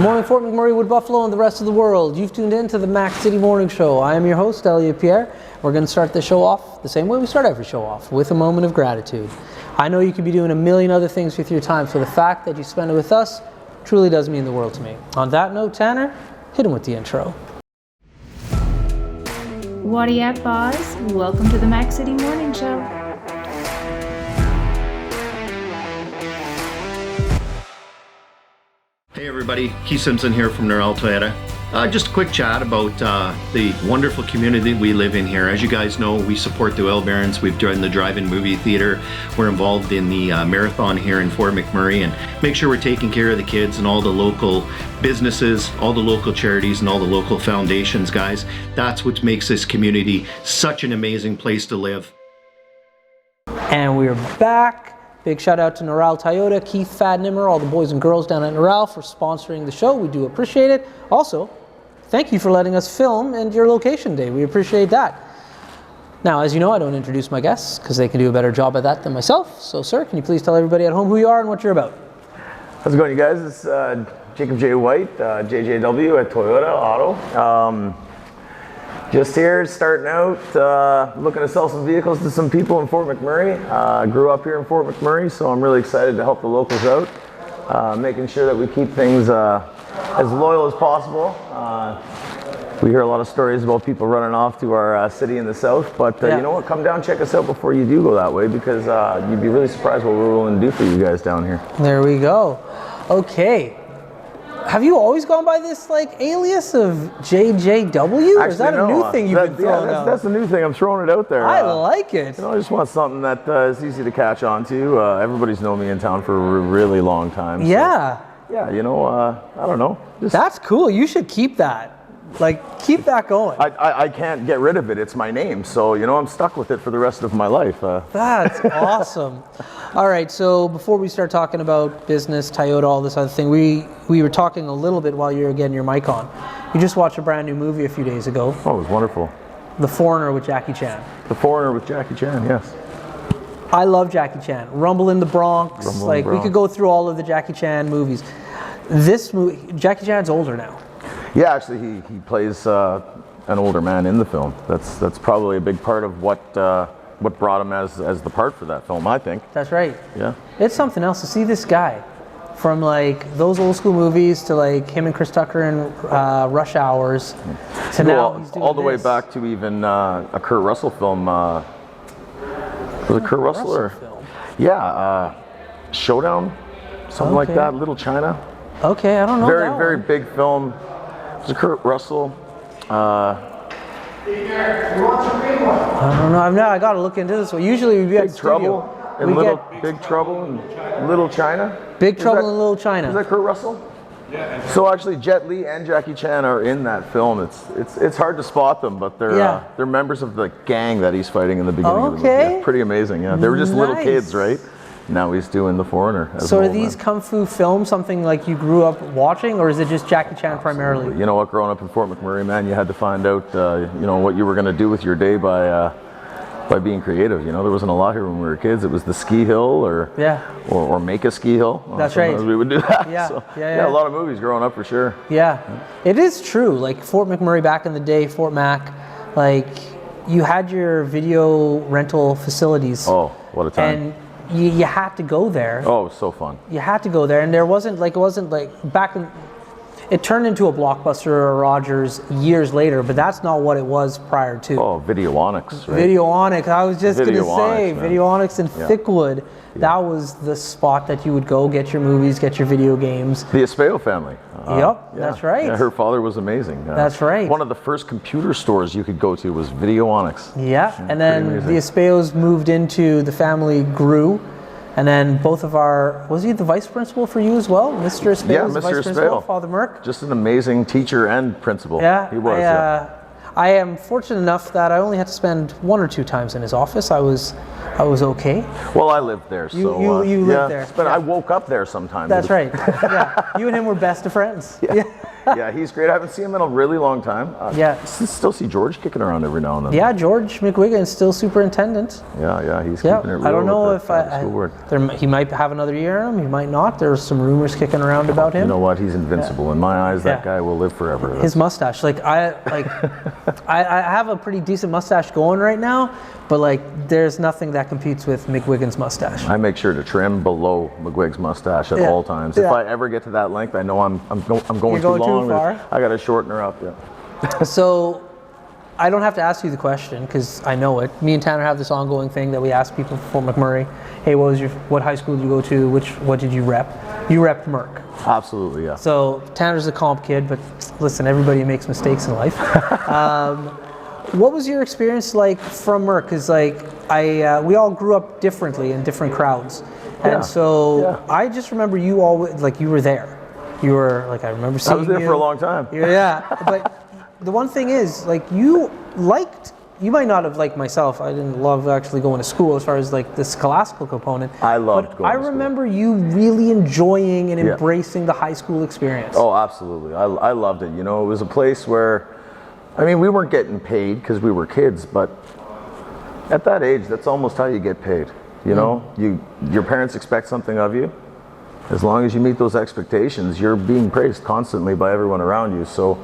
Good morning, Fort McMurray, Wood Buffalo, and the rest of the world. You've tuned in to the Mac City Morning Show. I am your host, Elliot Pierre. We're going to start the show off the same way we start every show off, with a moment of gratitude. I know you could be doing a million other things with your time, so the fact that you spend it with us truly does mean the world to me. On that note, Tanner, hit him with the intro. Whatty up, boss? Welcome to the Mac City Morning Show. Hey everybody, Keith Simpson here from Noral Toyota. Just a quick chat about the wonderful community we live in here. As you guys know, we support the Oil Barons. We've joined the drive-in movie theater. We're involved in the marathon here in Fort McMurray and make sure we're taking care of the kids and all the local businesses, all the local charities and all the local foundations, guys. That's what makes this community such an amazing place to live. And we're back. Big shout out to Noral Toyota, Keith Fadnimmer, all the boys and girls down at Noral for sponsoring the show. We do appreciate it. Also, thank you for letting us film and your location day. We appreciate that. Now, as you know, I don't introduce my guests because they can do a better job at that than myself. So, sir, can you please tell everybody at home who you are and what you're about? How's it going, you guys? It's Jacob J. White, JJW at Toyota Auto. Just here, starting out, looking to sell some vehicles to some people in Fort McMurray. Grew up here in Fort McMurray, so I'm really excited to help the locals out, making sure that we keep things as loyal as possible. We hear a lot of stories about people running off to our city in the south, but you know what? Come down, check us out before you do go that way, because you'd be really surprised what we're willing to do for you guys down here. There we go. Okay. Have you always gone by this alias of JJW? Or is that a new thing you've been throwing out? That's a new thing. I'm throwing it out there. I like it. I just want something that is easy to catch on to. Everybody's known me in town for a really long time. Yeah. So, yeah, I don't know. That's cool. You should keep that. Keep that going. I can't get rid of it. It's my name. So, I'm stuck with it for the rest of my life. That's awesome. All right, so before we start talking about business, Toyota, all this other thing, we were talking a little bit while you were getting your mic on. You just watched a brand new movie a few days ago. Oh, it was wonderful. The Foreigner with Jackie Chan. The Foreigner with Jackie Chan, yes. I love Jackie Chan. Rumble in the Bronx. We could go through all of the Jackie Chan movies. This movie, Jackie Chan's older now. Yeah, actually, he plays an older man in the film. That's probably a big part of what brought him as the part for that film, I think. That's right. Yeah. It's something else to see this guy from those old school movies to him and Chris Tucker in Rush Hours to now he's doing all the way this. back to even a Kurt Russell film. Was it Kurt Russell or? Film? Yeah, Showdown, something like that. Little China. Okay, I don't know. Very big film. It was Kurt Russell. I don't know. I got to look into this one. Usually we Big Trouble in Big Trouble in Little China. Big Trouble in Little China. Is that Kurt Russell? Yeah. So actually, Jet Li and Jackie Chan are in that film. It's hard to spot them, but they're members of the gang that he's fighting in the beginning of the movie. Yeah, pretty amazing. Yeah, they were just little kids, right? Now he's doing The Foreigner. So are these kung fu films something you grew up watching, or is it just Jackie Chan primarily? You know what, growing up in Fort McMurray, man, you had to find out, what you were going to do with your day by being creative. There wasn't a lot here when we were kids. It was the ski hill or make a ski hill. That's right. We would do that. Yeah. So, yeah. A lot of movies growing up for sure. Yeah. It is true. Fort McMurray back in the day, Fort Mac, you had your video rental facilities. Oh, what a time. And you had to go there. Oh, it was so fun. You had to go there, and there wasn't back in. It turned into a Blockbuster or a Rogers years later, but that's not what it was prior to. Oh, Videonics, right? Videonics. I was just going to say, man. Videonics in Thickwood. Yeah. That was the spot that you would go get your movies, get your video games. The Espeo family. Yep, that's right. Yeah, her father was amazing. That's right. One of the first computer stores you could go to was Videonics. Yeah, and then the Espeos moved into, the family grew. And then both of was he the vice principal for you as well? Mr. Espeo? Yeah, Mr. Mr. Espeo. Father Merck? Just an amazing teacher and principal. Yeah, he was. I am fortunate enough that I only had to spend 1 or 2 times in his office. I was okay. Well, I lived there, you lived there. But I woke up there sometimes. That's right. Yeah, you and him were best of friends. Yeah. Yeah, he's great. I haven't seen him in a really long time. Yeah. Still see George kicking around every now and then. Yeah, George McWigan, still superintendent. Yeah, he's Yeah, keeping it real. I don't know with if the school board. he might have another year in him. He might not. There's some rumors kicking around about him. You know what? He's invincible. In my eyes, that Yeah. guy will live forever. His mustache, I have a pretty decent mustache going right now, but like there's nothing that competes with McWigan's mustache. I make sure to trim below McGuig's mustache at Yeah. all times. Yeah. If I ever get to that length, I know I'm going You're too going too long. far? I got to shorten her up. Yeah. So I don't have to ask you the question because I know it. Me and Tanner have this ongoing thing that we ask people for McMurray. Hey, what high school did you go to? What did you rep? You repped Merck. Absolutely, yeah. So Tanner's a comp kid, but listen, everybody makes mistakes in life. What was your experience like from Merck? Because we all grew up differently in different crowds, and so I just remember you always you were there. You were I remember seeing you. I was there for a long time. Yeah, but the one thing is you might not have liked myself. I didn't love actually going to school as far as the scholastical component. I loved but going I to school. remember you really enjoying and embracing the high school experience. Oh, absolutely. I loved it. You know, it was a place where, we weren't getting paid because we were kids, but at that age, that's almost how you get paid. You know, your parents expect something of you. As long as you meet those expectations, you're being praised constantly by everyone around you. So,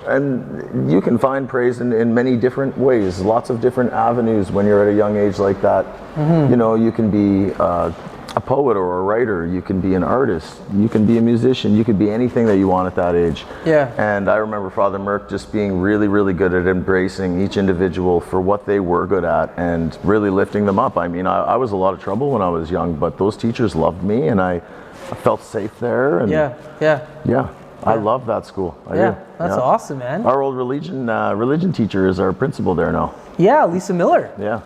and you can find praise in many different ways, lots of different avenues when you're at a young age like that. Mm-hmm. You know, you can be a poet or a writer, you can be an artist, you can be a musician, you could be anything that you want at that age. Yeah. And I remember Father Merck just being really, really good at embracing each individual for what they were good at and really lifting them up. I was in a lot of trouble when I was young, but those teachers loved me and I felt safe there. And yeah. I love that school. I do. That's awesome, man. Our old religion teacher is our principal there now. Yeah, Lisa Miller. Yeah.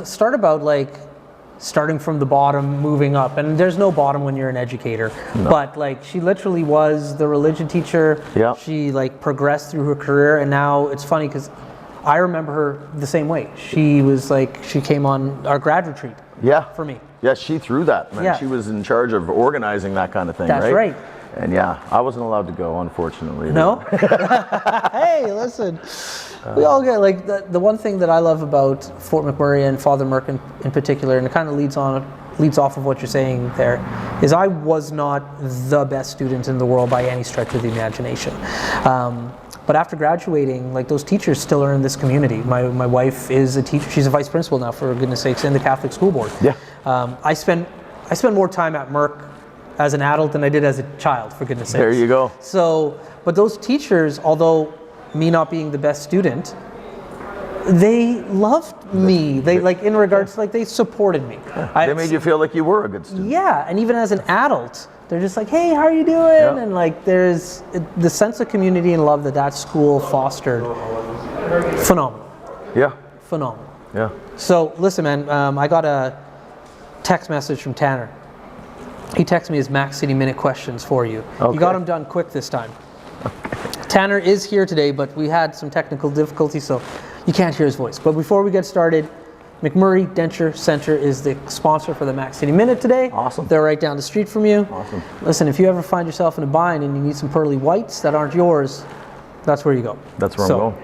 Start about starting from the bottom, moving up. And there's no bottom when you're an educator. No. But she literally was the religion teacher. Yeah. She progressed through her career, and now it's funny because I remember her the same way. She was she came on our grad retreat. Yeah. For me. Yeah, she threw that, man. Yeah. She was in charge of organizing that kind of thing, That's right. And yeah, I wasn't allowed to go, unfortunately. No? Hey, listen. We all get the one thing that I love about Fort McMurray and Father Merck in particular, and it kind of leads off of what you're saying there, is I was not the best student in the world by any stretch of the imagination. But after graduating, those teachers still are in this community. My wife is a teacher. She's a vice principal now, for goodness sakes, in the Catholic school board. Yeah. I spent more time at Merck as an adult than I did as a child, for goodness sakes. There you go. So, but those teachers, although me not being the best student, they loved me. They in regards to they supported me. They made you feel like you were a good student. Yeah, and even as an adult, they're just hey, how are you doing? Yeah. And there's the sense of community and love that school fostered. Phenomenal. Yeah. Phenomenal. Yeah. So listen, man, I got a text message from Tanner. He texted me his Max City Minute questions for you. Okay. You got them done quick this time. Tanner is here today, but we had some technical difficulties, so you can't hear his voice. But before we get started, McMurray Denture Center is the sponsor for the Max City Minute today. Awesome. They're right down the street from you. Awesome. Listen, if you ever find yourself in a bind and you need some pearly whites that aren't yours, that's where you go. That's where I'm going.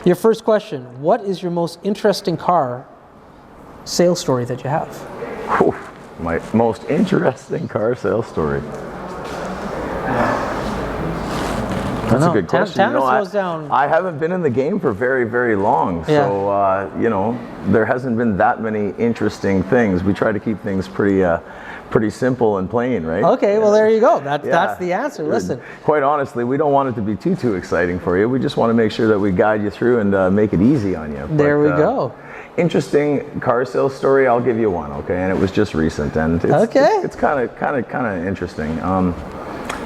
Your first question, what is your most interesting car sales story that you have? Whew. My most interesting car sales story. That's a good question. Tanner slows down. I haven't been in the game for very, very long, so there hasn't been that many interesting things. We try to keep things pretty simple and plain, right? Okay, well there you go. That's the answer. Listen. Quite honestly, we don't want it to be too exciting for you. We just want to make sure that we guide you through and make it easy on you. There we go. Interesting car sales story. I'll give you one, okay? And it was just recent, and it's kind of interesting.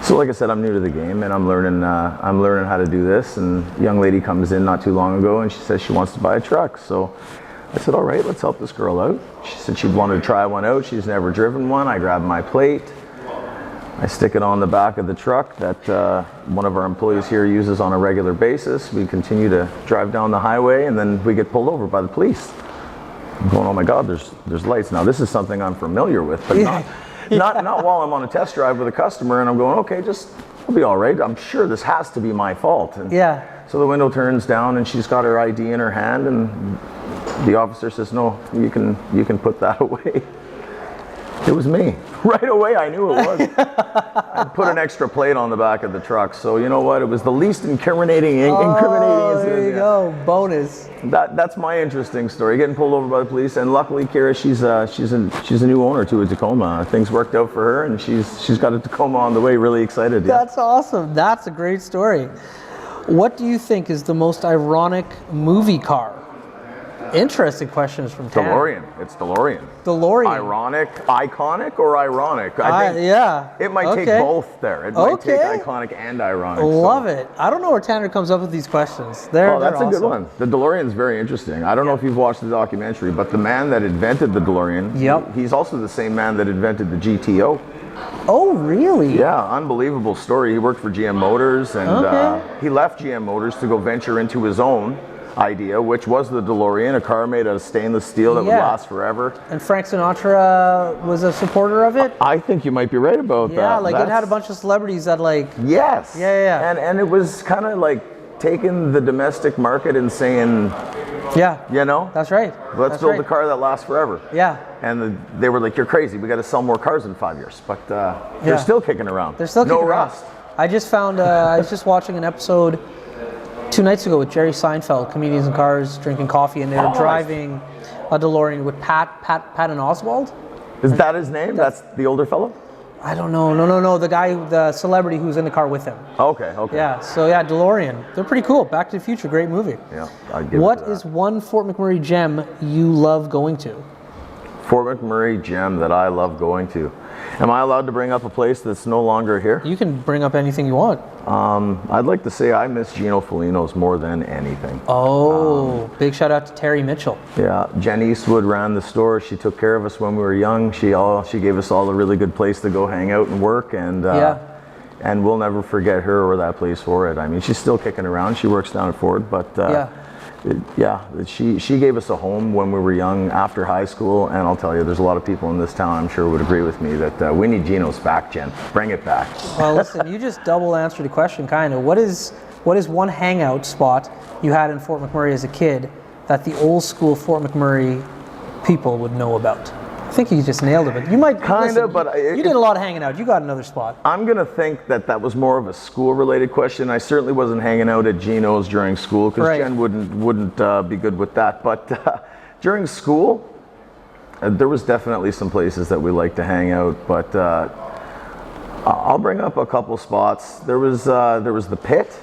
So like I said, I'm new to the game, and I'm learning how to do this. And a young lady comes in not too long ago, and she says she wants to buy a truck. So I said, all right, let's help this girl out. She said she'd wanted to try one out. She's never driven one. I grabbed my plate. I stick it on the back of the truck that one of our employees here uses on a regular basis. We continue to drive down the highway, and then we get pulled over by the police. I'm going, oh my God, there's lights. Now this is something I'm familiar with, but not while I'm on a test drive with a customer and I'm going, okay, just I'll be all right. I'm sure this has to be my fault. And Yeah. so the window turns down, and she's got her ID in her hand, and the officer says, "No, you can put that away." It was me. Right away, I knew it was. I put an extra plate on the back of the truck, so you know what? It was the least incriminating incident. There you go, bonus. That's my interesting story. Getting pulled over by the police, and luckily, Kira, she's a new owner to a Tacoma. Things worked out for her, and she's got a Tacoma on the way. Really excited. Yeah. That's awesome. That's a great story. What do you think is the most ironic movie car? Interesting questions from Tam. DeLorean. It's DeLorean. DeLorean. Ironic, iconic, or ironic? I think yeah. it might take both there. It might take iconic and ironic. Love it. I don't know where Tanner comes up with these questions. That's a good one. The DeLorean's very interesting. I don't know if you've watched the documentary, but the man that invented the DeLorean, he's also the same man that invented the GTO. Oh, really? Yeah, unbelievable story. He worked for GM Motors, and he left GM Motors to go venture into his own idea, which was the DeLorean, a car made out of stainless steel that would last forever. And Frank Sinatra was a supporter of it? I think you might be right about that. Yeah, like it had a bunch of celebrities that like... Yes. Yeah. And it was kind of like taking the domestic market and saying... Yeah. You know? That's right. Let's build a car that lasts forever. Yeah. And they were like, "You're crazy. We got to sell more cars in 5 years." But they're still kicking around. They're still kicking around. No rust. I just found, I was just watching an episode 2 nights ago with Jerry Seinfeld, Comedians in Cars, drinking coffee, and they were driving a DeLorean with Patton Oswalt. Is that his name? That's the older fellow? I don't know. No. The guy, the celebrity who's in the car with him. Okay. Yeah, so yeah, DeLorean. They're pretty cool. Back to the Future, great movie. Yeah, I'd give What it to that. is one Fort McMurray gem you love going to? Fort McMurray gem that I love going to. Am I allowed to bring up a place that's no longer here? You can bring up anything you want. I'd like to say I miss Gino Felino's more than anything. Oh, big shout out to Terry Mitchell. Yeah, Jen Eastwood ran the store. She took care of us when we were young. She gave us all a really good place to go hang out and work, and we'll never forget her or that place for it. I mean, she's still kicking around. She works down at Ford, but she gave us a home when we were young after high school, and I'll tell you, there's a lot of people in this town I'm sure would agree with me that we need Gino's back, Jen. Bring it back. Well, listen, you just double answered the question, kind of. What is one hangout spot you had in Fort McMurray as a kid that the old school Fort McMurray people would know about? I think you just nailed it, but you might you did a lot of hanging out. You got another spot. I'm gonna think that was more of a school-related question. I certainly wasn't hanging out at Gino's during school because Jen wouldn't be good with that. But during school, there was definitely some places that we liked to hang out. But I'll bring up a couple spots. There was the Pit.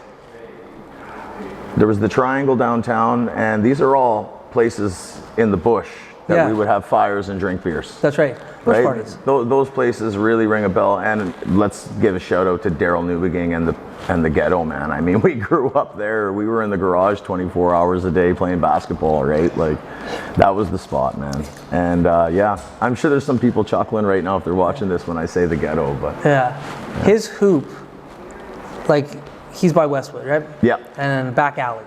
There was the Triangle downtown, and these are all places in the bush that we would have fires and drink beers. That's right. Bush parties. Those places really ring a bell, and let's give a shout out to Daryl Newbeging and the Ghetto, man. I mean, we grew up there. We were in the garage 24 hours a day playing basketball, right? Like, that was the spot, man. And I'm sure there's some people chuckling right now if they're watching this when I say the Ghetto, but his hoop, like, he's by Westwood, right? Yeah. And back alley.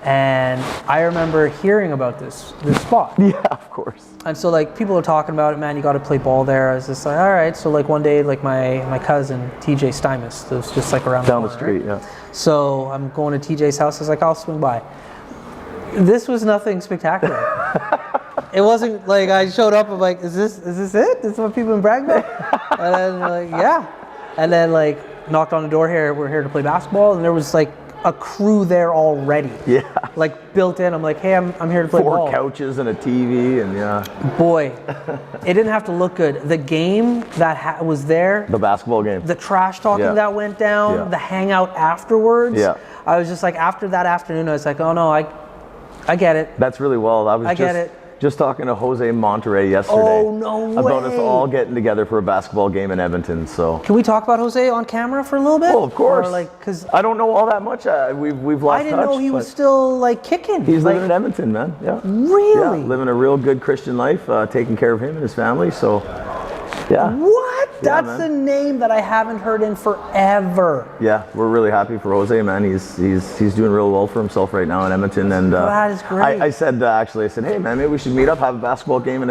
And I remember hearing about this spot. Yeah, of course. And so like people are talking about it, man, you got to play ball there. I was just like, all right. So like one day, like my cousin TJ Stymus, was just like around down the the corner, street, right? yeah. So I'm going to TJ's house. I was like, I'll swing by. This was nothing spectacular. It wasn't like I showed up. I'm like, is this it? This is what people in brag about? And then like, yeah. And then like knocked on the door here. We're here to play basketball, and there was like a crew there already. Yeah. Like built in. I'm like, hey, I'm here to play ball. 4 couches and a TV, and Boy, it didn't have to look good. The game that was there. The basketball game. The trash talking that went down. The hangout afterwards. Yeah. I was just like, after that afternoon, I was like, oh no, I get it. That's really well. I get it. Just talking to Jose Monterrey yesterday. Oh, no way. About us all getting together for a basketball game in Edmonton. So can we talk about Jose on camera for a little bit? Oh, of course. Or like, cause I don't know all that much. We've lost touch. I didn't know he was still like kicking. He's living in Edmonton, man. Yeah. Really? Yeah, living a real good Christian life, taking care of him and his family. So, yeah. What? That's man. a name that I haven't heard in forever. Yeah, we're really happy for Jose, man. He's doing real well for himself right now in Edmonton. And that is great. I said, hey man, maybe we should meet up, have a basketball game and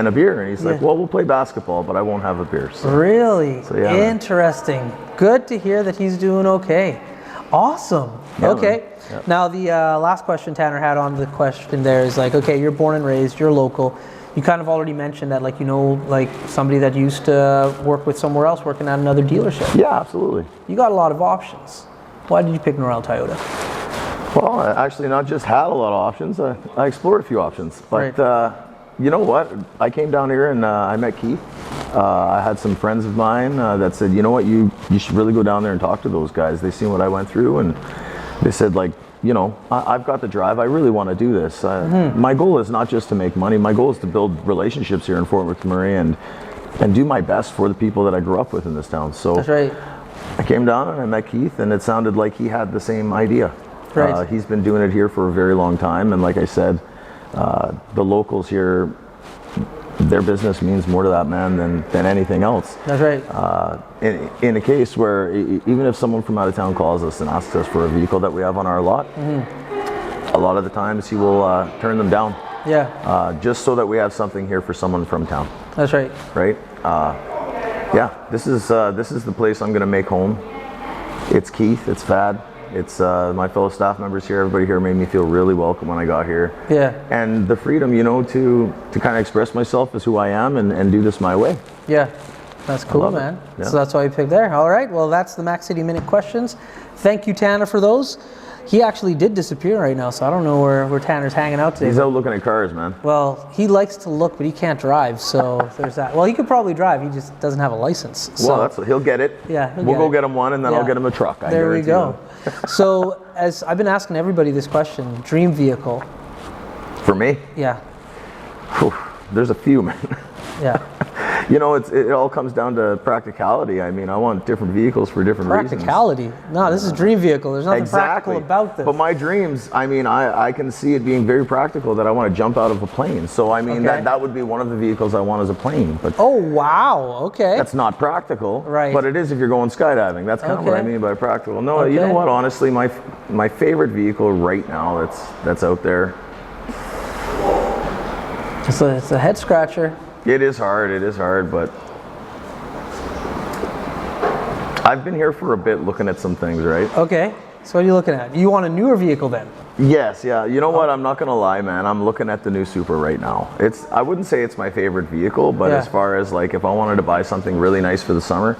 a beer. And he's like, well, we'll play basketball, but I won't have a beer. So. Really? So, yeah, interesting. Good to hear that he's doing okay. Awesome. Yeah, okay. Yeah. Now the last question Tanner had on the question there is like, okay, you're born and raised, you're local. You kind of already mentioned that, like, you know, like somebody that used to work with somewhere else, working at another dealership. Yeah, absolutely. You got a lot of options. Why did you pick Noral Toyota? Well, I actually not just had a lot of options. I explored a few options, but you know what? I came down here and I met Keith. I had some friends of mine that said, you know what, you should really go down there and talk to those guys. They seen what I went through, and they said, like, you know, I've got the drive. I really want to do this. My goal is not just to make money. My goal is to build relationships here in Fort McMurray and do my best for the people that I grew up with in this town. So that's right. I came down and I met Keith, and it sounded like he had the same idea. Right. He's been doing it here for a very long time, and like I said, the locals here, their business means more to that man than anything else. That's right. In a case where even if someone from out of town calls us and asks us for a vehicle that we have on our lot, a lot of the times he will turn them down. Yeah. Just so that we have something here for someone from town. That's right. Right. Yeah. This is the place I'm going to make home. It's Keith. It's Fad. It's my fellow staff members here. Everybody here made me feel really welcome when I got here. Yeah. And the freedom, you know, to kind of express myself as who I am and do this my way. Yeah. That's cool, man. Yeah. So that's why you picked there. All right. Well, that's the Mac City Minute questions. Thank you, Tanner, for those. He actually did disappear right now, so I don't know where Tanner's hanging out today. He's out looking at cars, man. Well, he likes to look, but he can't drive, so there's that. Well, he could probably drive. He just doesn't have a license. So. Well, he'll get it. Yeah, we'll go get him one, and then I'll get him a truck. There we go. So, as I've been asking everybody this question, dream vehicle. For me? Yeah. Whew, there's a few, man. Yeah. You know, it all comes down to practicality. I mean, I want different vehicles for different reasons. Practicality? No, this is dream vehicle. There's nothing practical about this. But my dreams, I mean, I can see it being very practical that I want to jump out of a plane. So, I mean, that would be one of the vehicles I want as a plane. But oh, wow. Okay. That's not practical. Right. But it is if you're going skydiving. That's kind of what I mean by practical. No, you know what? Honestly, my favorite vehicle right now that's out there. It's a head scratcher. It is hard, but I've been here for a bit looking at some things, right? Okay, so what are you looking at? You want a newer vehicle then? Yes, yeah. You know what? I'm not gonna lie, man. I'm looking at the new Supra right now. I wouldn't say it's my favorite vehicle, but as far as like if I wanted to buy something really nice for the summer,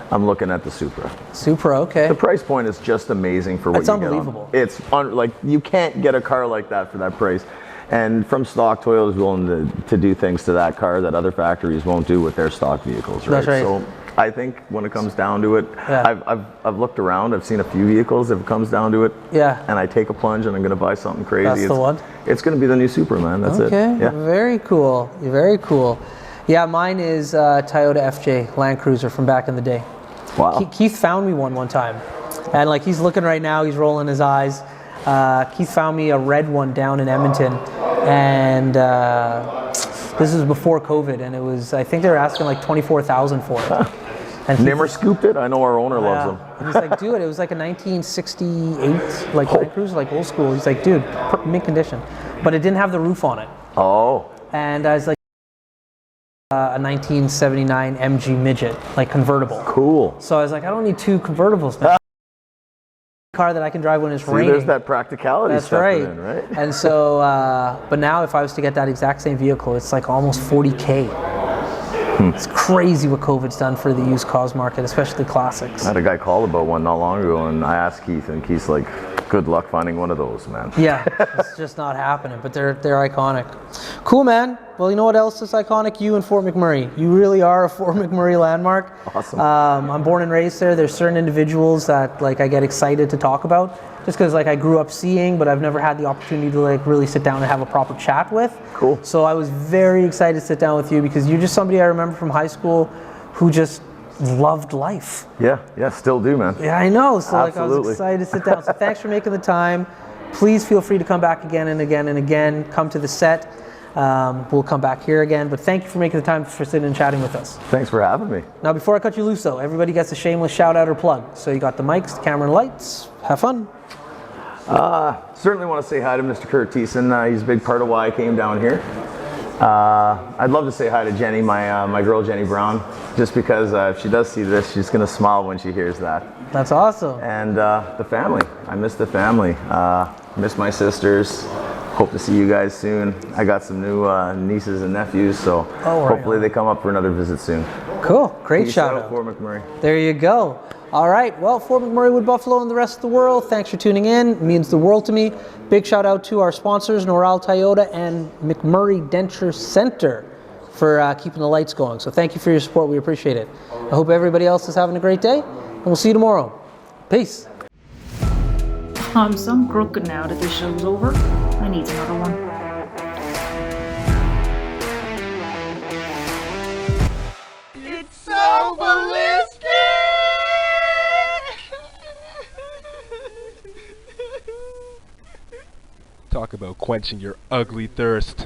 I'm looking at the Supra. Supra, okay. The price point is just amazing for what you get. It's unbelievable. It's like you can't get a car like that for that price. And from stock, Toyota's willing to do things to that car that other factories won't do with their stock vehicles, right? That's right. So I think when it comes down to it, I've looked around, I've seen a few vehicles if it comes down to it. Yeah. And I take a plunge and I'm gonna buy something crazy. That's the one? It's gonna be the new Supra, man. That's it. Okay, very cool, very cool. Yeah, mine is Toyota FJ Land Cruiser from back in the day. Wow. Keith found me one time. And like he's looking right now, he's rolling his eyes. Keith found me a red one down in Edmonton, and this was before COVID, and it was, I think they were asking like $24,000 for it. And Nimmer scooped it. I know our owner loves them. And he's like, dude, it was like a 1968 like Land Cruiser, like old school. He's like, dude, mint condition, but it didn't have the roof on it. Oh. And I was like, a 1979 MG Midget, like convertible. Cool. So I was like, I don't need two convertibles, man. Car that I can drive when it's raining. There's that practicality stuff in, right? And so, but now if I was to get that exact same vehicle, it's like almost 40K. It's crazy what COVID's done for the used cars market, especially classics. I had a guy call about one not long ago, and I asked Keith, and Keith's like, good luck finding one of those, man. Yeah, it's just not happening, but they're iconic. Cool, man. Well, you know what else is iconic? You and Fort McMurray. You really are a Fort McMurray landmark. Awesome. I'm born and raised there. There's certain individuals that like I get excited to talk about, just because like I grew up seeing, but I've never had the opportunity to like really sit down and have a proper chat with. Cool. So I was very excited to sit down with you because you're just somebody I remember from high school who just loved life. Yeah, still do, man. Yeah, I know. So Absolutely. like I was excited to sit down. So thanks for making the time. Please feel free to come back again and again and again. Come to the set. we'll come back here again. But thank you for making the time for sitting and chatting with us. Thanks for having me. Now, before I cut you loose, though, everybody gets a shameless shout out or plug. So you got the mics, the camera, and lights. Have fun. Certainly want to say hi to Mr. Kurt Thiessen. He's a big part of why I came down here. I'd love to say hi to Jenny, my girl Jenny Brown, just because if she does see this, she's going to smile when she hears that. That's awesome. And the family. I miss the family. Miss my sisters. Hope to see you guys soon. I got some new nieces and nephews, so hopefully they come up for another visit soon. Cool. Great Peace shout out, out. Fort McMurray. There you go. All right. Well, Fort McMurray, Wood Buffalo, and the rest of the world, thanks for tuning in. It means the world to me. Big shout out to our sponsors, Noral Toyota and McMurray Denture Center, for keeping the lights going. So thank you for your support. We appreciate it. I hope everybody else is having a great day, and we'll see you tomorrow. Peace. I'm so crooked now that this show's over. I need another one. It's so ballistic! Talk about quenching your ugly thirst.